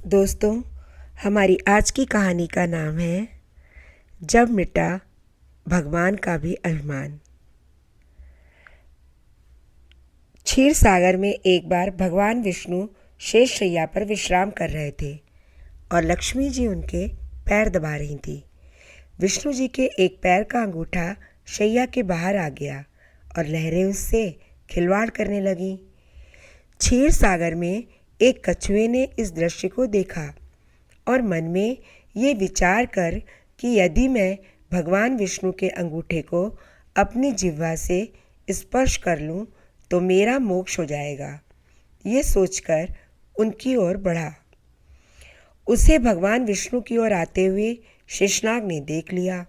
दोस्तों, हमारी आज की कहानी का नाम है जब मिटा भगवान का भी अभिमान। क्षीर सागर में एक बार भगवान विष्णु शेष शैया पर विश्राम कर रहे थे और लक्ष्मी जी उनके पैर दबा रही थी। विष्णु जी के एक पैर का अंगूठा शैया के बाहर आ गया और लहरें उससे खिलवाड़ करने लगीं। क्षीर सागर में एक कछुए ने इस दृश्य को देखा और मन में ये विचार कर कि यदि मैं भगवान विष्णु के अंगूठे को अपनी जिह्वा से स्पर्श कर लूं तो मेरा मोक्ष हो जाएगा। ये सोचकर उनकी ओर बढ़ा। उसे भगवान विष्णु की ओर आते हुए शेषनाग ने देख लिया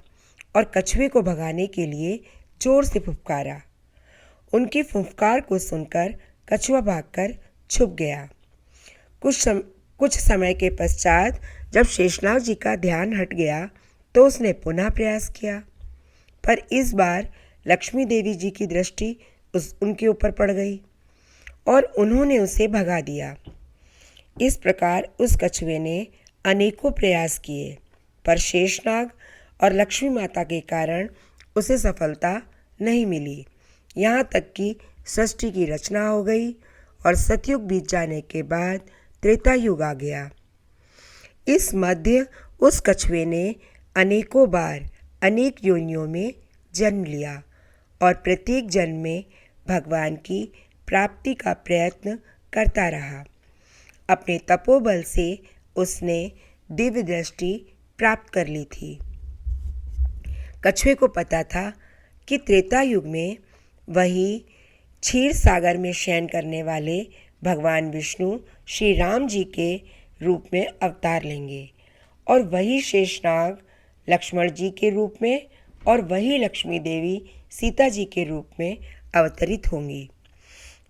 और कछुए को भगाने के लिए जोर से फुफकारा। उनकी फुफकार को सुनकर कछुआ भागकर छुप गया। कुछ समय के पश्चात जब शेषनाग जी का ध्यान हट गया तो उसने पुनः प्रयास किया, पर इस बार लक्ष्मी देवी जी की दृष्टि उनके ऊपर पड़ गई और उन्होंने उसे भगा दिया। इस प्रकार उस कछुए ने अनेकों प्रयास किए, पर शेषनाग और लक्ष्मी माता के कारण उसे सफलता नहीं मिली। यहाँ तक कि सृष्टि की रचना हो गई और सतयुग बीत जाने के बाद त्रेता युग आ गया। इस मध्य उस कछुए ने अनेकों बार अनेक योनियों में जन्म लिया और प्रत्येक जन्म में भगवान की प्राप्ति का प्रयत्न करता रहा। अपने तपोबल से उसने दिव्य दृष्टि प्राप्त कर ली थी। कछुए को पता था कि त्रेता युग में वही क्षीर सागर में शयन करने वाले भगवान विष्णु श्री राम जी के रूप में अवतार लेंगे और वही शेषनाग लक्ष्मण जी के रूप में और वही लक्ष्मी देवी सीता जी के रूप में अवतरित होंगी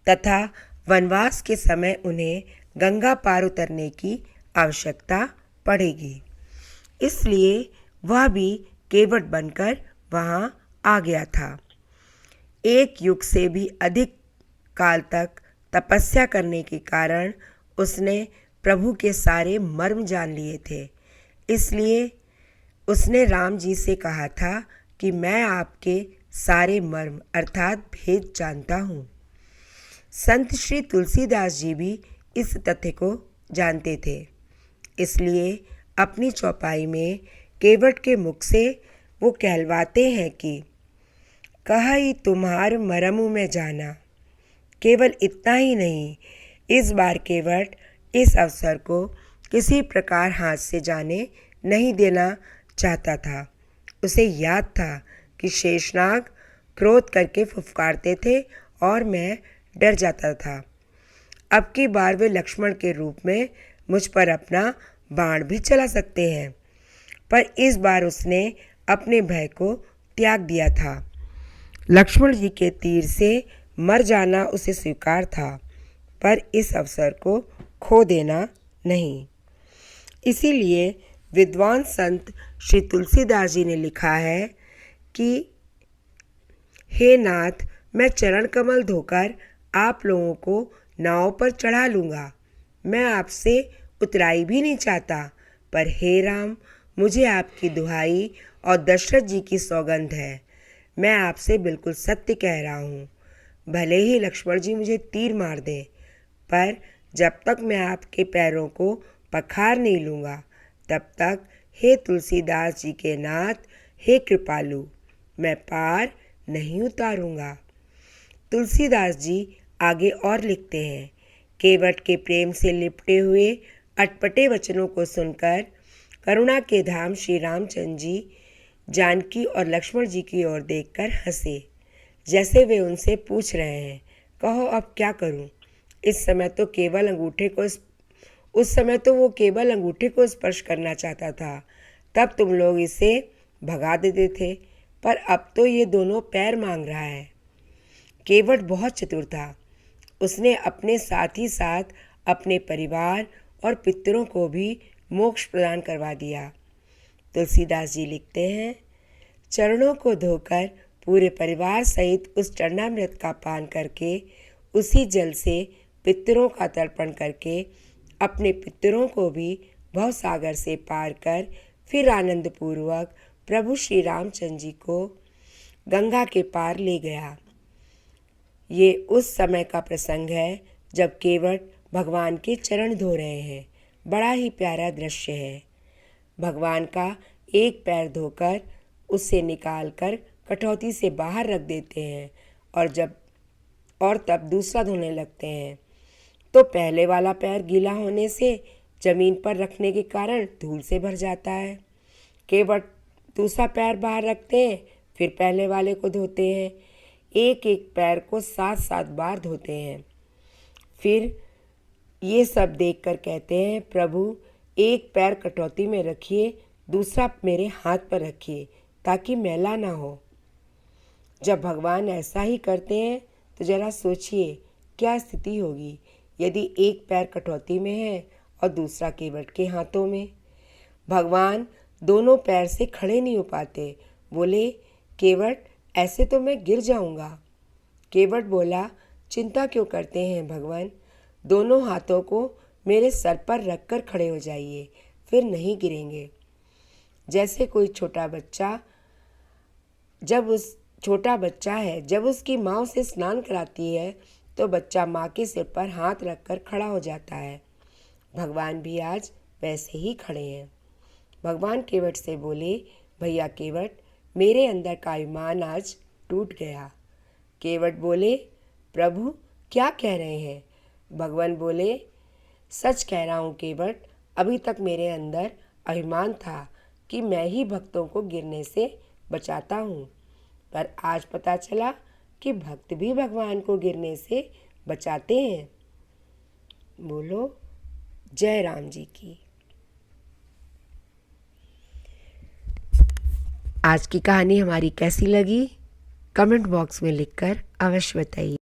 तथा वनवास के समय उन्हें गंगा पार उतरने की आवश्यकता पड़ेगी। इसलिए वह भी केवट बनकर वहाँ आ गया था। एक युग से भी अधिक काल तक तपस्या करने के कारण उसने प्रभु के सारे मर्म जान लिए थे। इसलिए उसने राम जी से कहा था कि मैं आपके सारे मर्म अर्थात भेद जानता हूँ। संत श्री तुलसीदास जी भी इस तथ्य को जानते थे। इसलिए अपनी चौपाई में केवट के मुख से वो कहलवाते हैं कि कहा तुम्हार मरमु में जाना। केवल इतना ही नहीं, इस बार केवट इस अवसर को किसी प्रकार हाथ से जाने नहीं देना चाहता था। उसे याद था कि शेषनाग क्रोध करके फुफकारते थे और मैं डर जाता था। अब की बार वे लक्ष्मण के रूप में मुझ पर अपना बाण भी चला सकते हैं, पर इस बार उसने अपने भय को त्याग दिया था। लक्ष्मण जी के तीर से मर जाना उसे स्वीकार था, पर इस अवसर को खो देना नहीं। इसीलिए विद्वान संत श्री तुलसीदास जी ने लिखा है कि हे नाथ, मैं चरण कमल धोकर आप लोगों को नाव पर चढ़ा लूँगा। मैं आपसे उतराई भी नहीं चाहता, पर हे राम, मुझे आपकी दुहाई और दशरथ जी की सौगंध है। मैं आपसे बिल्कुल सत्य कह रहा हूँ। भले ही लक्ष्मण जी मुझे तीर मार दें, पर जब तक मैं आपके पैरों को पखार नहीं लूँगा, तब तक हे तुलसीदास जी के नाथ, हे कृपालु, मैं पार नहीं उतारूँगा। तुलसीदास जी आगे और लिखते हैं, केवट के प्रेम से लिपटे हुए अटपटे वचनों को सुनकर करुणा के धाम श्री रामचंद्र जी जानकी और लक्ष्मण जी की ओर देखकर हंसे, जैसे वे उनसे पूछ रहे हैं, कहो अब क्या करूं? उस समय तो वो केवल अंगूठे को स्पर्श करना चाहता था, तब तुम लोग इसे भगा देते थे, पर अब तो ये दोनों पैर मांग रहा है। केवट बहुत चतुर था। उसने अपने साथ ही साथ अपने परिवार और पितरों को भी मोक्ष प्रदान करवा दिया। तुलसीदास जी लिखते हैं, चरणों को धोकर पूरे परिवार सहित उस चरणामृत का पान करके, उसी जल से पितरों का तर्पण करके अपने पितरों को भी भवसागर से पार कर फिर आनंद पूर्वक प्रभु श्री रामचंद्र जी को गंगा के पार ले गया। ये उस समय का प्रसंग है जब केवट भगवान के चरण धो रहे हैं। बड़ा ही प्यारा दृश्य है। भगवान का एक पैर धोकर उसे निकालकर कटौती से बाहर रख देते हैं और तब दूसरा धोने लगते हैं, तो पहले वाला पैर गीला होने से जमीन पर रखने के कारण धूल से भर जाता है। केवट दूसरा पैर बाहर रखते हैं, फिर पहले वाले को धोते हैं। एक एक पैर को 7-7 बार धोते हैं। फिर ये सब देखकर कहते हैं, प्रभु एक पैर कटौती में रखिए, दूसरा मेरे हाथ पर रखिए ताकि मैला ना हो। जब भगवान ऐसा ही करते हैं तो जरा सोचिए क्या स्थिति होगी यदि एक पैर कटौती में है और दूसरा केवट के हाथों में। भगवान दोनों पैर से खड़े नहीं हो पाते। बोले, केवट ऐसे तो मैं गिर जाऊंगा। केवट बोला, चिंता क्यों करते हैं भगवान, दोनों हाथों को मेरे सर पर रखकर खड़े हो जाइए, फिर नहीं गिरेंगे। जैसे कोई छोटा बच्चा है, जब उसकी माँ उसे स्नान कराती है तो बच्चा माँ के सिर पर हाथ रखकर खड़ा हो जाता है। भगवान भी आज वैसे ही खड़े हैं। भगवान केवट से बोले, भैया केवट, मेरे अंदर का ईमान आज टूट गया। केवट बोले, प्रभु क्या कह रहे हैं? भगवान बोले, सच कह रहा हूँ केवट, अभी तक मेरे अंदर अभिमान था कि मैं ही भक्तों को गिरने से बचाता हूँ, पर आज पता चला कि भक्त भी भगवान को गिरने से बचाते हैं। बोलो जय राम जी की। आज की कहानी हमारी कैसी लगी कमेंट बॉक्स में लिखकर अवश्य बताइए।